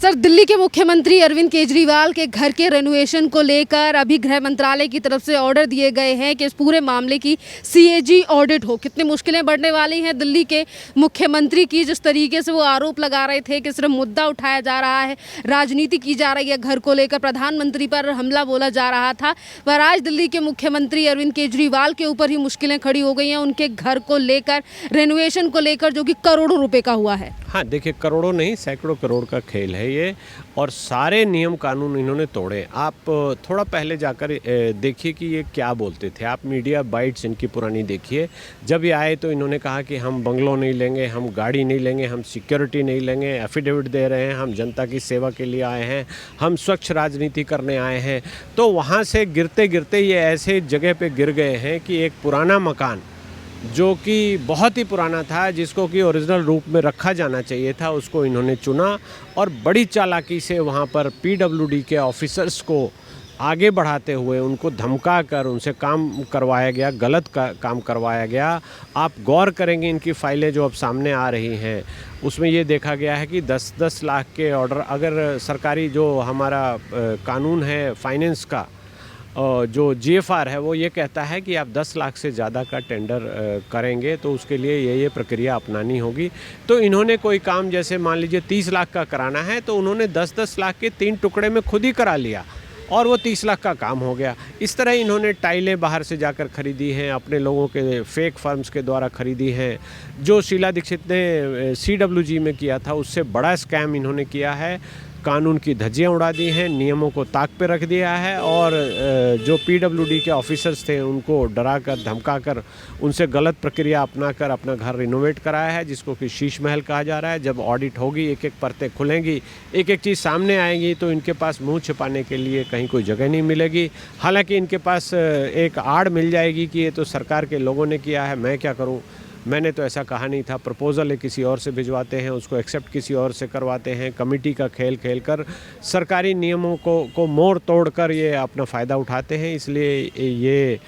Sir, Delhi के मुख्यमंत्री अरविंद केजरीवाल के घर के रेनोवेशन को लेकर अभी गृह मंत्रालय की तरफ से ऑर्डर दिए गए हैं कि इस पूरे मामले की सीएजी ऑडिट हो। कितनी मुश्किलें बढ़ने वाली हैं दिल्ली के मुख्यमंत्री की। जिस तरीके से वो आरोप लगा रहे थे कि सिर्फ मुद्दा उठाया जा रहा है, राजनीति की जा रही है, घर को लेकर प्रधानमंत्री पर हमला बोला जा रहा था, पर आज दिल्ली के मुख्यमंत्री अरविंद केजरीवाल के ऊपर ही मुश्किलें खड़ी हो गई हैं उनके घर को लेकर, रेनोवेशन को लेकर, जो कि करोड़ों रुपये का हुआ है। हाँ, देखिए, करोड़ों नहीं, सैकड़ों करोड़ का खेल है ये, और सारे नियम कानून इन्होंने तोड़े। आप थोड़ा पहले जाकर देखिए कि ये क्या बोलते थे। आप मीडिया बाइट्स इनकी पुरानी देखिए। जब ये आए तो इन्होंने कहा कि हम बंगलो नहीं लेंगे, हम गाड़ी नहीं लेंगे, हम सिक्योरिटी नहीं लेंगे, एफिडेविट दे रहे हैं, हम जनता की सेवा के लिए आए हैं, हम स्वच्छ राजनीति करने आए हैं। तो वहाँ से गिरते गिरते ये ऐसे जगह पे गिर गए हैं कि एक पुराना मकान जो कि बहुत ही पुराना था, जिसको कि ओरिजिनल रूप में रखा जाना चाहिए था, उसको इन्होंने चुना और बड़ी चालाकी से वहाँ पर पीडब्ल्यूडी के ऑफिसर्स को आगे बढ़ाते हुए उनको धमका कर उनसे काम करवाया गया, गलत काम करवाया गया। आप गौर करेंगे इनकी फाइलें जो अब सामने आ रही हैं, उसमें ये देखा गया है कि 10-10 लाख के ऑर्डर, अगर सरकारी जो हमारा कानून है फाइनेंस का, जो जीएफआर है वो ये कहता है कि आप 10 लाख से ज़्यादा का टेंडर करेंगे तो उसके लिए ये प्रक्रिया अपनानी होगी। तो इन्होंने कोई काम, जैसे मान लीजिए 30 लाख का कराना है, तो उन्होंने 10-10 लाख के 3 टुकड़े में खुद ही करा लिया और वो 30 लाख का काम हो गया। इस तरह इन्होंने टाइलें बाहर से जाकर ख़रीदी हैं, अपने लोगों के फेक फर्म्स के द्वारा ख़रीदी हैं। जो शीला दीक्षित ने CWG में किया था, उससे बड़ा स्कैम इन्होंने किया है। कानून की धज्जियां उड़ा दी हैं, नियमों को ताक पे रख दिया है, और जो पीडब्ल्यूडी के ऑफिसर्स थे उनको डरा कर, धमका कर, उनसे गलत प्रक्रिया अपनाकर अपना घर रिनोवेट कराया है, जिसको कि शीश महल कहा जा रहा है। जब ऑडिट होगी, एक एक परतें खुलेंगी, एक एक चीज़ सामने आएगी, तो इनके पास मुंह छिपाने के लिए कहीं कोई जगह नहीं मिलेगी। हालांकि इनके पास एक आड़ मिल जाएगी कि ये तो सरकार के लोगों ने किया है, मैं क्या करूँ, मैंने तो ऐसा कहा नहीं था। प्रपोज़ल किसी और से भिजवाते हैं, उसको एक्सेप्ट किसी और से करवाते हैं। कमेटी का खेल खेल कर सरकारी नियमों को मोड़ तोड़ कर ये अपना फ़ायदा उठाते हैं। इसलिए ये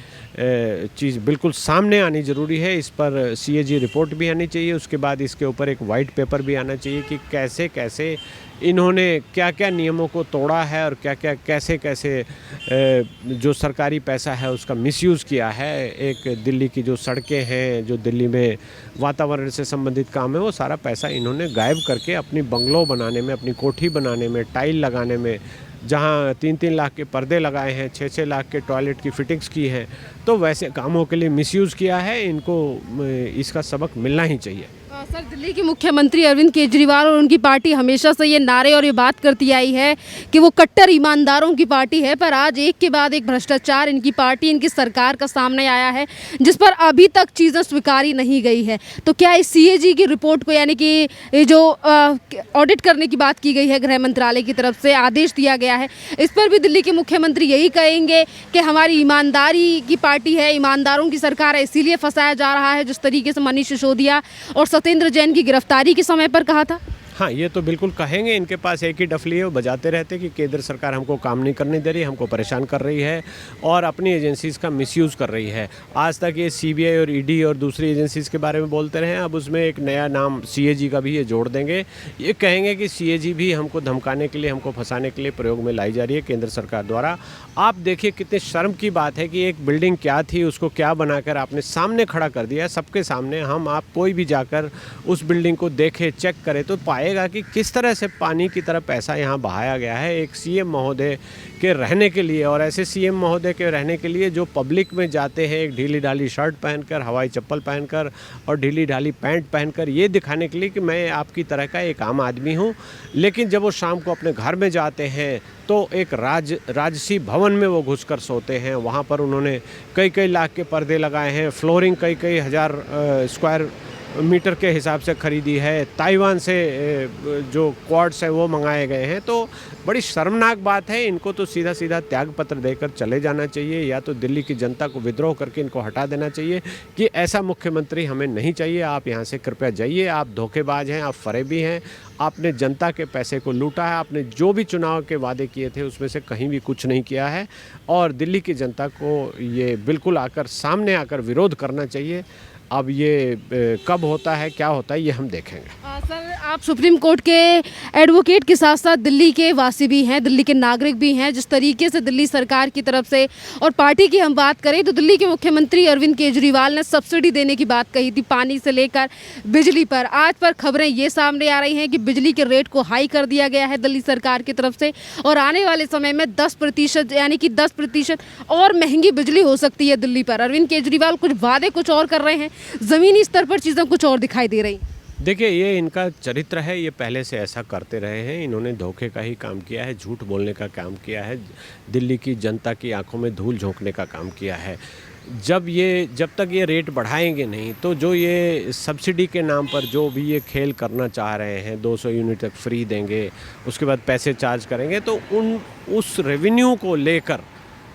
चीज़ बिल्कुल सामने आनी ज़रूरी है। इस पर सीएजी रिपोर्ट भी आनी चाहिए, उसके बाद इसके ऊपर एक वाइट पेपर भी आना चाहिए कि कैसे कैसे इन्होंने क्या क्या नियमों को तोड़ा है और क्या क्या कैसे कैसे जो सरकारी पैसा है उसका मिसयूज़ किया है। एक दिल्ली की जो सड़कें हैं, जो दिल्ली में वातावरण से संबंधित काम है, वो सारा पैसा इन्होंने गायब करके अपनी बंगलो बनाने में, अपनी कोठी बनाने में, टाइल लगाने में, जहाँ 3-3 लाख के पर्दे लगाए हैं, 6-6 लाख के टॉयलेट की फिटिंग्स की हैं, तो वैसे कामों के लिए मिसयूज़ किया है। इनको इसका सबक मिलना ही चाहिए। सर, दिल्ली के मुख्यमंत्री अरविंद केजरीवाल और उनकी पार्टी हमेशा से ये नारे और ये बात करती आई है कि वो कट्टर ईमानदारों की पार्टी है, पर आज एक के बाद एक भ्रष्टाचार इनकी पार्टी, इनकी सरकार का सामने आया है, जिस पर अभी तक चीज़ें स्वीकारी नहीं गई है। तो क्या इस सीएजी की रिपोर्ट को, यानी कि ये जो ऑडिट करने की बात की गई है, गृह मंत्रालय की तरफ से आदेश दिया गया है, इस पर भी दिल्ली के मुख्यमंत्री यही कहेंगे कि हमारी ईमानदारी की पार्टी है, ईमानदारों की सरकार है, इसीलिए फंसाया जा रहा है, जिस तरीके से मनीष सिसोदिया और सत्येंद्र जैन की गिरफ्तारी के समय पर कहा था? हाँ, ये तो बिल्कुल कहेंगे। इनके पास एक ही डफली है, वो बजाते रहते कि केंद्र सरकार हमको काम नहीं करने दे रही, हमको परेशान कर रही है और अपनी एजेंसीज़ का मिसयूज़ कर रही है। आज तक ये सीबीआई और ईडी और दूसरी एजेंसीज़ के बारे में बोलते रहे, अब उसमें एक नया नाम सीएजी का भी ये जोड़ देंगे। ये कहेंगे कि सीएजी भी हमको धमकाने के लिए, हमको फंसाने के लिए प्रयोग में लाई जा रही है केंद्र सरकार द्वारा। आप देखिए कितने शर्म की बात है कि एक बिल्डिंग क्या थी, उसको क्या बनाकर आपने सामने खड़ा कर दिया, सबके सामने। आप कोई भी जाकर उस बिल्डिंग को देखे, चेक करे, तो पाएगा कि किस तरह से पानी की तरह पैसा यहाँ बहाया गया है एक सीएम महोदय के रहने के लिए। और ऐसे सीएम महोदय के रहने के लिए जो पब्लिक में जाते हैं एक ढीली ढाली शर्ट पहनकर, हवाई चप्पल पहनकर और ढीली ढाली पैंट पहनकर, ये दिखाने के लिए कि मैं आपकी तरह का एक आम आदमी हूँ। लेकिन जब वो शाम को अपने घर में जाते हैं तो एक राजसी भवन में वो घुसकर सोते हैं। वहाँ पर उन्होंने कई लाख के पर्दे लगाए हैं, फ्लोरिंग कई हज़ार स्क्वायर मीटर के हिसाब से ख़रीदी है, ताइवान से जो क्वाड्स है वो मंगाए गए हैं। तो बड़ी शर्मनाक बात है। इनको तो सीधा सीधा त्याग पत्र देकर चले जाना चाहिए, या तो दिल्ली की जनता को विद्रोह करके इनको हटा देना चाहिए कि ऐसा मुख्यमंत्री हमें नहीं चाहिए, आप यहाँ से कृपया जाइए, आप धोखेबाज हैं, आप फरेबी हैं, आपने जनता के पैसे को लूटा है, आपने जो भी चुनाव के वादे किए थे उसमें से कहीं भी कुछ नहीं किया है। और दिल्ली की जनता को ये बिल्कुल सामने आकर विरोध करना चाहिए। अब ये कब होता है, क्या होता है, ये हम देखेंगे। सर, आप सुप्रीम कोर्ट के एडवोकेट के साथ साथ दिल्ली के वासी भी हैं, दिल्ली के नागरिक भी हैं। जिस तरीके से दिल्ली सरकार की तरफ से और पार्टी की हम बात करें तो दिल्ली के मुख्यमंत्री अरविंद केजरीवाल ने सब्सिडी देने की बात कही थी, पानी से लेकर बिजली पर। आज पर खबरें ये सामने आ रही हैं कि बिजली के रेट को हाई कर दिया गया है दिल्ली सरकार की तरफ से, और आने वाले समय में 10% यानी कि 10% और महंगी बिजली हो सकती है दिल्ली पर। अरविंद केजरीवाल कुछ वादे कुछ और कर रहे हैं, ज़मीनी स्तर पर चीज़ें कुछ और दिखाई दे रही हैं। देखिए, ये इनका चरित्र है, ये पहले से ऐसा करते रहे हैं। इन्होंने धोखे का ही काम किया है, झूठ बोलने का काम किया है, दिल्ली की जनता की आंखों में धूल झोंकने का काम किया है। जब तक ये रेट बढ़ाएंगे नहीं, तो जो ये सब्सिडी के नाम पर जो भी ये खेल करना चाह रहे हैं, 200 यूनिट तक फ्री देंगे, उसके बाद पैसे चार्ज करेंगे, तो उस रेवेन्यू को लेकर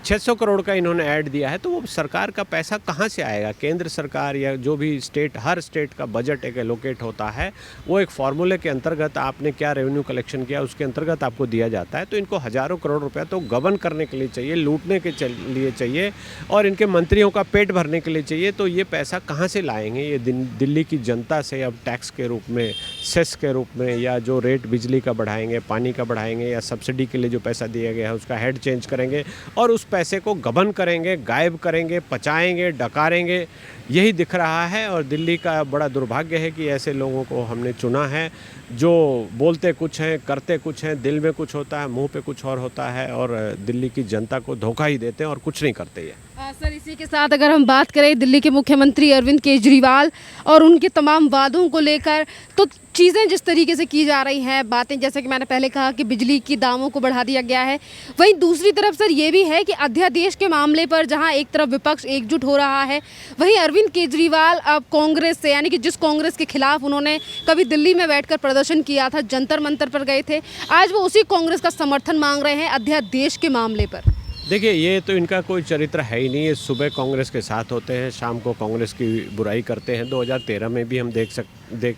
600 करोड़ का इन्होंने ऐड दिया है, तो वो सरकार का पैसा कहाँ से आएगा? केंद्र सरकार या जो भी स्टेट, हर स्टेट का बजट एक एलोकेट होता है, वो एक फार्मूले के अंतर्गत आपने क्या रेवेन्यू कलेक्शन किया उसके अंतर्गत आपको दिया जाता है। तो इनको हज़ारों करोड़ रुपया तो गबन करने के लिए चाहिए, लूटने के लिए चाहिए, और इनके मंत्रियों का पेट भरने के लिए चाहिए। तो ये पैसा कहाँ से लाएंगे? ये दिल्ली की जनता से अब टैक्स के रूप में, सेस के रूप में, या जो रेट बिजली का बढ़ाएंगे, पानी का बढ़ाएंगे, या सब्सिडी के लिए जो पैसा दिया गया है उसका हेड चेंज करेंगे और उस पैसे को गबन करेंगे, गायब करेंगे, पचाएंगे, डकारेंगे, यही दिख रहा है। और दिल्ली का बड़ा दुर्भाग्य है कि ऐसे लोगों को हमने चुना है, जो बोलते कुछ हैं, करते कुछ हैं, दिल में कुछ होता है, मुंह पे कुछ और होता है, और दिल्ली की जनता को धोखा ही देते हैं और कुछ नहीं करते ये। सर, इसी के साथ अगर हम बात करें दिल्ली के मुख्यमंत्री अरविंद केजरीवाल और उनके तमाम वादों को लेकर, तो चीज़ें जिस तरीके से की जा रही हैं, बातें जैसे कि मैंने पहले कहा कि बिजली की दामों को बढ़ा दिया गया है, वहीं दूसरी तरफ सर ये भी है कि अध्यादेश के मामले पर जहां एक तरफ विपक्ष एकजुट हो रहा है, वहीं अरविंद केजरीवाल अब कांग्रेस से, यानी कि जिस कांग्रेस के खिलाफ उन्होंने कभी दिल्ली में बैठकर प्रदर्शन किया था, जंतर मंतर पर गए थे, आज वो उसी कांग्रेस का समर्थन मांग रहे हैं अध्यादेश के मामले पर। देखिए, ये तो इनका कोई चरित्र है ही नहीं। ये सुबह कांग्रेस के साथ होते हैं, शाम को कांग्रेस की बुराई करते हैं। 2013 में भी हम देख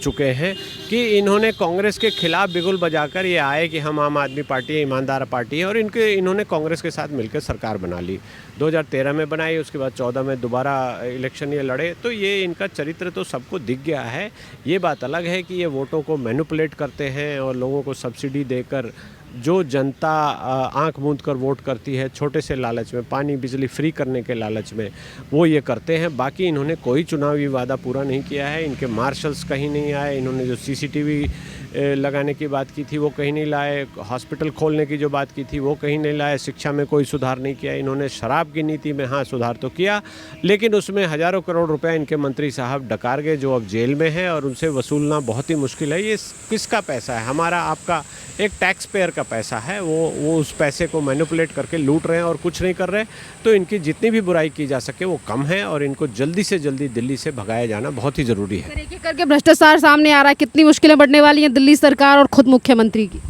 चुके हैं कि इन्होंने कांग्रेस के खिलाफ बिगुल बजाकर ये आए कि हम आम आदमी पार्टी है, ईमानदार पार्टी है, और इन्होंने कांग्रेस के साथ मिलकर सरकार बना ली। 2013 में बनाई, उसके बाद 14 में दोबारा इलेक्शन ये लड़े। तो ये इनका चरित्र तो सबको दिख गया है। ये बात अलग है कि ये वोटों को मैनिपुलेट करते हैं और लोगों को सब्सिडी देकर, जो जनता आंख मूंद कर वोट करती है, छोटे से लालच में, पानी बिजली फ्री करने के लालच में, वो ये करते हैं। बाकी इन्होंने कोई चुनावी वादा पूरा नहीं किया है। इनके मार्शल्स कहीं नहीं आए, इन्होंने जो सीसीटीवी लगाने की बात की थी वो कहीं नहीं लाए, हॉस्पिटल खोलने की जो बात की थी वो कहीं नहीं लाए, शिक्षा में कोई सुधार नहीं किया। इन्होंने शराब की नीति में हाँ सुधार तो किया, लेकिन उसमें हज़ारों करोड़ रुपए इनके मंत्री साहब डकार गए, जो अब जेल में हैं, और उनसे वसूलना बहुत ही मुश्किल है। ये किसका पैसा है? हमारा, आपका, एक टैक्स पेयर का पैसा है। वो उस पैसे को मैनिपुलेट करके लूट रहे हैं और कुछ नहीं कर रहे। तो इनकी जितनी भी बुराई की जा सके वो कम है, और इनको जल्दी से जल्दी दिल्ली से भगाया जाना बहुत ही ज़रूरी है। एक एक करके भ्रष्टाचार सामने आ रहा है, कितनी मुश्किलें बढ़ने वाली हैं दिल्ली सरकार और खुद मुख्यमंत्री की।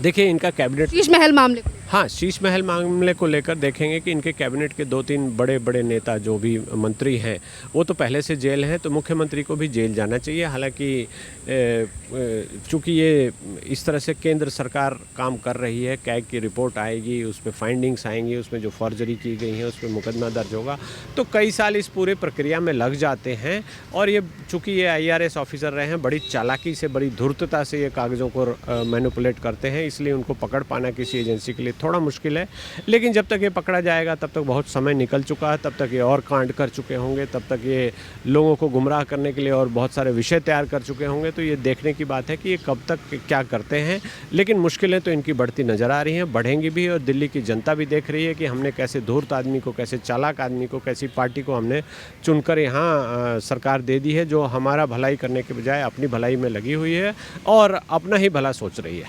देखिए, इनका कैबिनेट, शीश महल मामले, हाँ, शीश महल मामले को लेकर देखेंगे कि इनके कैबिनेट के 2-3 बड़े बड़े नेता जो भी मंत्री हैं वो तो पहले से जेल हैं, तो मुख्यमंत्री को भी जेल जाना चाहिए। हालांकि चूँकि ये इस तरह से केंद्र सरकार काम कर रही है, कैग की रिपोर्ट आएगी, उसमें फाइंडिंग्स आएंगी, उसमें जो फर्जरी की गई है उस पर मुकदमा दर्ज होगा, तो कई साल इस पूरे प्रक्रिया में लग जाते हैं। और ये चूँकि ये IRS ऑफिसर रहे हैं, बड़ी चालाकी से, बड़ी धूर्तता से ये कागज़ों को मैनिपुलेट करते हैं, इसलिए उनको पकड़ पाना किसी एजेंसी के लिए थोड़ा मुश्किल है। लेकिन जब तक ये पकड़ा जाएगा तब तक बहुत समय निकल चुका है, तब तक ये और कांड कर चुके होंगे, तब तक ये लोगों को गुमराह करने के लिए और बहुत सारे विषय तैयार कर चुके होंगे। तो ये देखने की बात है कि ये कब तक क्या करते हैं। लेकिन मुश्किलें तो इनकी बढ़ती नज़र आ रही हैं, बढ़ेंगी भी, और दिल्ली की जनता भी देख रही है कि हमने कैसे धूर्त आदमी को, कैसे चालाक आदमी को, कैसी पार्टी को हमने चुनकर यहाँ सरकार दे दी है, जो हमारा भलाई करने के बजाय अपनी भलाई में लगी हुई है और अपना ही भला सोच रही है।